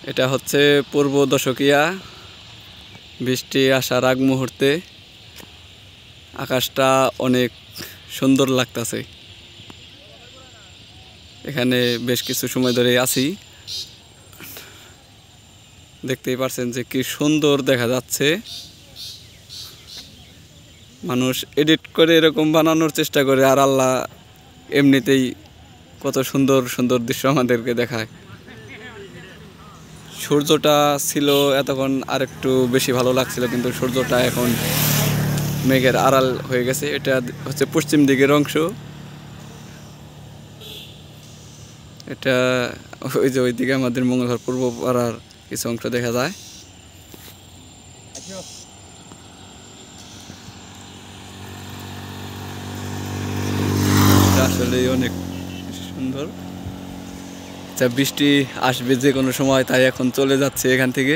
এটা হচ্ছে পূর্ব দশকিয়া বৃষ্টি আসার আগ মুহূর্তে আকাশটা অনেক সুন্দর লাগতেছে। এখানে বেশ কিছু সময় ধরে আছি, দেখতেই পারছেন যে কি সুন্দর দেখা যাচ্ছে। মানুষ এডিট করে এরকম বানানোর চেষ্টা করে, আর আল্লাহ এমনিতেই কত সুন্দর সুন্দর দৃশ্য আমাদেরকে দেখায়। সূর্যটা ছিল এতক্ষণ আর একটু বেশি ভালো লাগছিল, কিন্তু সূর্যটা এখন মেঘের আড়াল হয়ে গেছে। এটা হচ্ছে পশ্চিম দিকের অংশ। এটা ওই যে ওইদিকে আমাদের মঙ্গলবার পূর্ব পাড়ার কিছু অংশ দেখা যায়। আসলে অনেক সুন্দর। বৃষ্টি আসবে যে কোনো সময়, তাই এখন চলে যাচ্ছে এখান থেকে।